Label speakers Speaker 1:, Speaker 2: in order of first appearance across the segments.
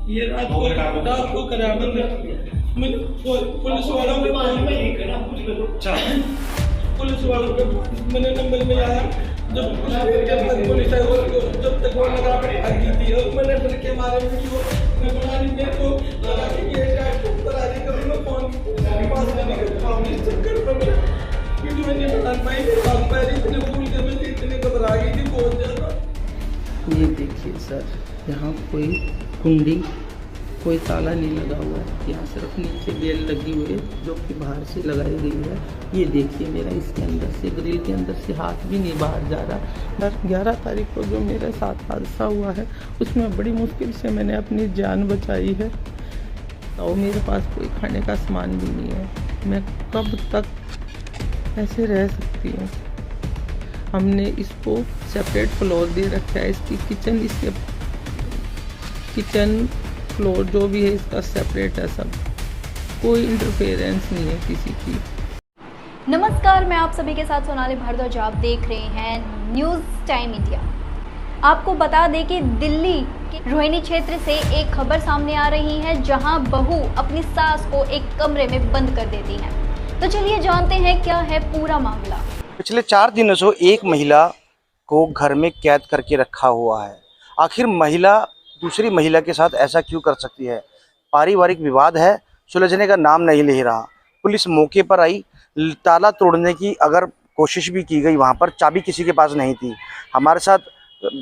Speaker 1: ये रात को करा मैंने पुलिस वालों के पुलिस वालों के मैंने नंबर में आया। जब पुलिस आई जब तक वो लगा भागी थी और मैंने डर के मारे वीडियो मैं बना ली। मेरे को लगा कि ये कभी मैं फोन पास नहीं कर पाऊँ इस चक्कर में मैं वीडियो नहीं बना पाई। भाग पा रही इतने भूल के मैं इतने घबरा गई थी बहुत ज़्यादा।
Speaker 2: ये देखिए सर, यहाँ कोई कुंडी कोई ताला नहीं लगा हुआ है, यहाँ सिर्फ नीचे बेल लगी हुई है जो कि बाहर से लगाई गई है। ये देखिए मेरा इसके अंदर से ग्रिल के अंदर से हाथ भी नहीं बाहर जा रहा। 11 तारीख को जो मेरे साथ हादसा हुआ है उसमें बड़ी मुश्किल से मैंने अपनी जान बचाई है और मेरे पास कोई खाने का सामान भी नहीं है। मैं कब तक ऐसे रह सकती हूँ। हमने इसको सेपरेट फ्लोर दे रखा है, इसकी किचन फ्लोर जो भी है इसका सेपरेट है, सब कोई इंटरफेरेंस नहीं है किसी की।
Speaker 3: नमस्कार, मैं आप सभी के साथ सोनाली भारद्वाज। आप देख रहे हैं न्यूज़ टाइम इंडिया। आपको बता दें कि दिल्ली के रोहिणी क्षेत्र से एक खबर सामने आ रही है जहां बहू अपनी सास को एक कमरे में बंद कर देती है। तो चलिए जानते हैं क्या है पूरा मामला।
Speaker 4: पिछले 4 दिनों से एक महिला को घर में कैद करके रखा हुआ है। आखिर महिला दूसरी महिला के साथ ऐसा क्यों कर सकती है? पारिवारिक विवाद है, सुलझने का नाम नहीं ले रहा। पुलिस मौके पर आई, ताला तोड़ने की अगर कोशिश भी की गई, वहां पर चाबी किसी के पास नहीं थी। हमारे साथ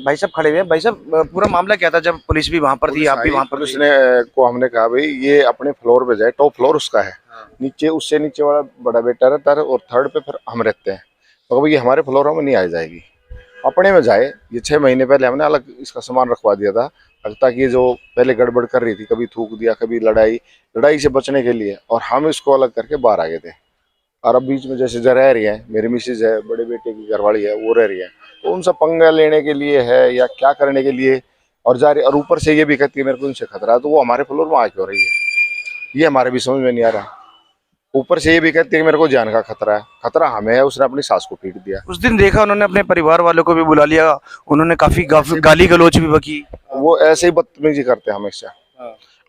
Speaker 4: भाई साहब खड़े हुए हैं। भाई साहब, पूरा मामला क्या था जब पुलिस भी वहां पर थी, आप भी वहां पर?
Speaker 5: पुलिस ने को हमने कहा भाई ये अपने फ्लोर पे जाए, टॉप फ्लोर उसका है, नीचे उससे नीचे वाला बड़ा बेटा रहता है और थर्ड पे फिर हम रहते हैं। तो भाई ये हमारे फ्लोर में नहीं आ जाएगी, अपने में जाए। ये 6 महीने पहले हमने अलग इसका सामान रखवा दिया था ताकि ये जो पहले गड़बड़ कर रही थी, कभी थूक दिया, कभी लड़ाई से बचने के लिए, और हम इसको अलग करके बाहर आ गए थे। और अब बीच में जैसे रह रही है, मेरी मिसेज है, बड़े बेटे की घरवाली है, वो रह रही है, तो उनसे पंगा लेने के लिए है या क्या करने के लिए और जा रही। और ऊपर से ये भी कहती है मेरे को उनसे खतरा है, तो वो हमारे फ्लोर में आ क्यों रही है, ये हमारे भी समझ में नहीं आ रहा। ऊपर से ये भी कहती है कि मेरे को जान का खतरा है। खतरा हमें है, उसने अपनी सास को पीट दिया।
Speaker 4: उस दिन देखा उन्होंने अपने परिवार वालों को भी बुला लिया, उन्होंने काफी गाली गलौज भी बकी।
Speaker 5: वो ऐसे ही बदतमीजी करते हैं हमेशा।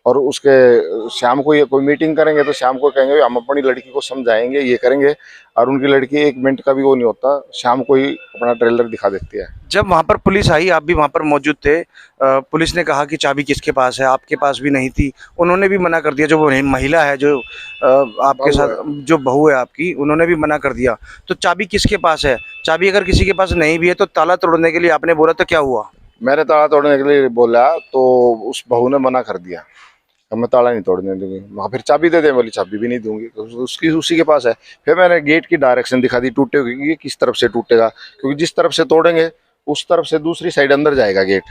Speaker 5: और उसके शाम को ये कोई मीटिंग करेंगे तो शाम को कहेंगे हम अपनी लड़की को समझाएंगे, ये करेंगे, और उनकी लड़की 1 मिनट का भी वो नहीं होता, शाम को ही अपना ट्रेलर दिखा देती है।
Speaker 4: जब वहां पर पुलिस आई, आप भी वहां पर मौजूद थे, पुलिस ने कहा कि चाबी किसके पास है, आपके पास भी नहीं थी। उन्होंने भी मना कर दिया, जो महिला है जो आपके साथ जो बहू है आपकी, उन्होंने भी मना कर दिया। तो चाबी किसके पास है? चाबी अगर किसी के पास नहीं भी है तो ताला तोड़ने के लिए आपने बोला तो क्या हुआ?
Speaker 5: मैंने ताला तोड़ने के लिए बोला तो उस बहू ने मना कर दिया, मैं ताला नहीं तोड़ने दूंगी। वहाँ फिर चाबी दे दे, बोली चाबी भी नहीं दूंगी, उसकी उसी के पास है। फिर मैंने गेट की डायरेक्शन दिखा दी, टूटे ये किस तरफ से टूटेगा, क्योंकि जिस तरफ से तोड़ेंगे उस तरफ से दूसरी साइड अंदर जाएगा गेट,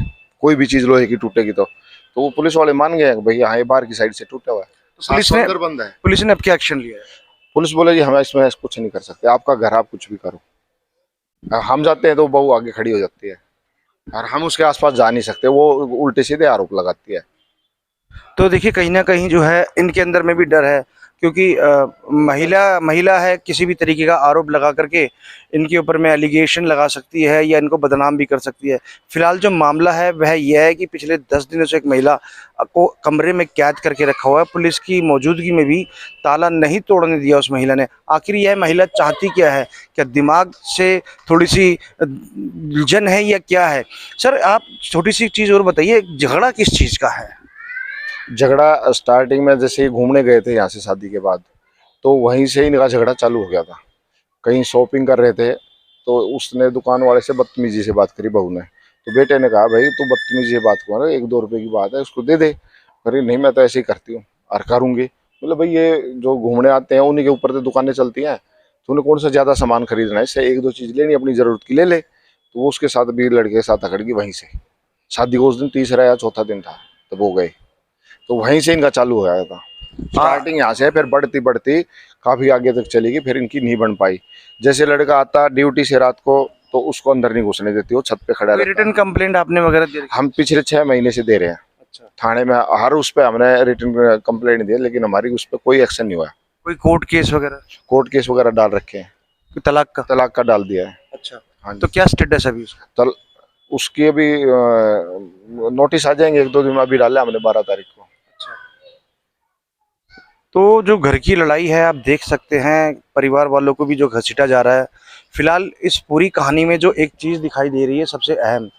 Speaker 5: कोई भी चीज लोहे की टूटेगी। तो वो पुलिस वाले मान गए भाई हाँ ये बाहर की साइड से टूटा हुआ है, तो पुलिस ने अंदर बंद है।
Speaker 4: पुलिस ने अब क्या एक्शन लिया है?
Speaker 5: पुलिस बोले जी हम इसमें कुछ नहीं कर सकते, आपका घर आप कुछ भी करो। हम जाते हैं तो बहू आगे खड़ी हो जाती है और हम उसके आसपास जा नहीं सकते, वो उल्टे सीधे आरोप लगाती है।
Speaker 4: तो देखिए कहीं ना कहीं जो है इनके अंदर में भी डर है, क्योंकि महिला है, किसी भी तरीके का आरोप लगा करके इनके ऊपर में एलिगेशन लगा सकती है या इनको बदनाम भी कर सकती है। फिलहाल जो मामला है वह यह है कि पिछले 10 दिनों से एक महिला को कमरे में कैद करके रखा हुआ है। पुलिस की मौजूदगी में भी ताला नहीं तोड़ने दिया उस महिला ने। आखिर यह महिला चाहती क्या है? क्या दिमाग से थोड़ी सी उलझन है या क्या है? सर आप छोटी सी चीज़ और बताइए, झगड़ा किस चीज़ का है?
Speaker 5: झगड़ा स्टार्टिंग में जैसे ही घूमने गए थे यहाँ से शादी के बाद, तो वहीं से ही इनका झगड़ा चालू हो गया था। कहीं शॉपिंग कर रहे थे तो उसने दुकान वाले से बदतमीजी से बात करी बहू ने, तो बेटे ने कहा भाई तू बदतमीजी से बात कर, 1-2 रुपए की बात है उसको दे दे। अरे नहीं मैं तो ऐसे ही करती हूँ और करूँगी। मतलब भाई ये जो घूमने आते हैं उन्हीं के ऊपर तो दुकानें चलती हैं, तो उन्हें कौन सा ज़्यादा सामान खरीदना है, इससे 1-2 चीज़ लेनी अपनी ज़रूरत की ले ले। तो वो उसके साथ भी लड़के के साथ अकड़ गई वहीं से। शादी को उस दिन 3रा या 4था दिन था तब वो गए, तो वहीं से इनका चालू हो गया था। स्टार्टिंग यहाँ से फिर बढ़ती काफी आगे तक चलेगी, फिर इनकी नहीं बन पाई। जैसे लड़का आता ड्यूटी से रात को तो उसको अंदर नहीं घुसने देती, वो छत पे खड़ा रहता है।
Speaker 4: रिटर्न कंप्लेंट आपने वगैरह दे रखी?
Speaker 5: हम पिछले 6 महीने से दे रहे हैं। अच्छा। थाने में हर उस पर हमने रिटर्न कंप्लेंट दी, लेकिन हमारी उस पर कोई एक्शन नहीं हुआ।
Speaker 4: कोई कोर्ट केस वगैरह
Speaker 5: डाल रखे हैं, तलाक का डाल दिया है।
Speaker 4: अच्छा हाँ, तो क्या स्टेटस अभी उसका?
Speaker 5: उसकी अभी नोटिस आ जाएंगे 1-2 दिन में। अभी डाला हमने 12 तारीख को।
Speaker 4: तो जो घर की लड़ाई है आप देख सकते हैं, परिवार वालों को भी जो घसीटा जा रहा है। फिलहाल इस पूरी कहानी में जो एक चीज़ दिखाई दे रही है सबसे अहम,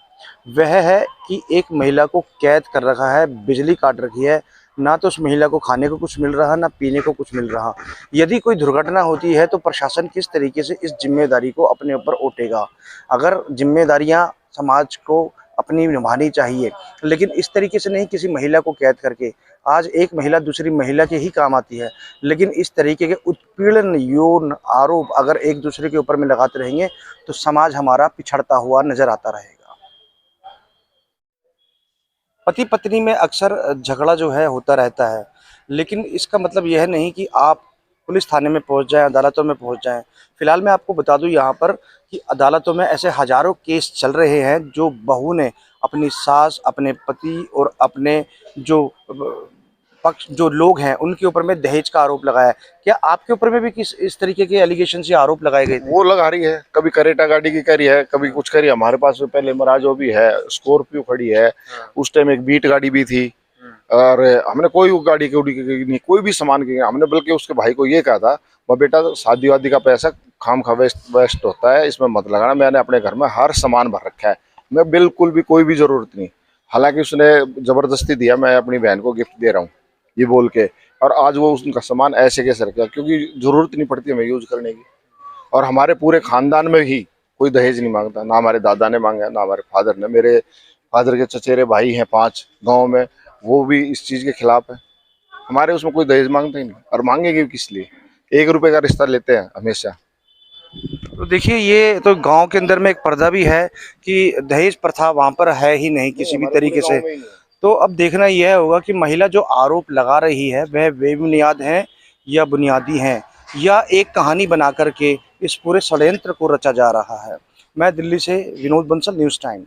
Speaker 4: वह है कि एक महिला को कैद कर रखा है, बिजली काट रखी है, ना तो उस महिला को खाने को कुछ मिल रहा, ना पीने को कुछ मिल रहा। यदि कोई दुर्घटना होती है तो प्रशासन किस तरीके से इस जिम्मेदारी को अपने ऊपर उठेगा? अगर जिम्मेदारियां समाज को अपनी निभानी चाहिए, लेकिन इस तरीके से नहीं किसी महिला को कैद करके। आज एक महिला दूसरी महिला के ही काम आती है, लेकिन इस तरीके के उत्पीड़न, यौन आरोप अगर एक दूसरे के ऊपर में लगाते रहेंगे तो समाज हमारा पिछड़ता हुआ नजर आता रहेगा। पति पत्नी में अक्सर झगड़ा जो है होता रहता है, लेकिन इसका मतलब यह नहीं कि आप पुलिस थाने में पहुंच जाएं, अदालतों में पहुंच जाएं। फिलहाल मैं आपको बता दूं यहाँ पर कि अदालतों में ऐसे हजारों केस चल रहे हैं जो बहू ने अपनी सास, अपने पति और अपने जो पक्ष जो लोग हैं उनके ऊपर में दहेज का आरोप लगाया है। क्या आपके ऊपर में भी किस इस तरीके के एलिगेशन से आरोप लगाए गए थे?
Speaker 5: वो लगा रही है, कभी करेटा गाड़ी की करी है, कभी कुछ करी। हमारे पास पहले मराजो भी है, स्कॉर्पियो खड़ी है, उस टाइम एक बीट गाड़ी भी थी। और हमने कोई गाड़ी की उड़ी की नहीं, कोई भी सामान की हमने, बल्कि उसके भाई को ये कहा था, वह बेटा शादी वादी का पैसा खाम खा वेस्ट होता है, इसमें मत लगाना। मैंने अपने घर में हर सामान भर रखा है, मैं बिल्कुल भी कोई भी जरूरत नहीं। हालांकि उसने जबरदस्ती दिया, मैं अपनी बहन को गिफ्ट दे रहा हूँ ये बोल के, और आज वो उनका सामान ऐसे कैसे रखा, क्योंकि जरूरत नहीं पड़ती हमें यूज करने की। और हमारे पूरे खानदान में ही कोई दहेज नहीं मांगता, ना हमारे दादा ने मांगा, ना हमारे फादर ने। मेरे फादर के चचेरे भाई हैं 5 गाँव में, वो भी इस चीज़ के खिलाफ है। हमारे उसमें कोई दहेज मांगता ही नहीं, और मांगेंगे भी किस लिए? 1 रुपए का रिश्ता लेते हैं हमेशा।
Speaker 4: तो देखिए, ये तो गांव के अंदर में एक पर्दा भी है कि दहेज प्रथा वहां पर है ही नहीं किसी भी तरीके से। तो अब देखना यह होगा कि महिला जो आरोप लगा रही है वह बेबुनियाद हैं या बुनियादी हैं, या एक कहानी बना करके इस पूरे षड्यंत्र को रचा जा रहा है। मैं दिल्ली से विनोद बंसल, न्यूज़ टाइम।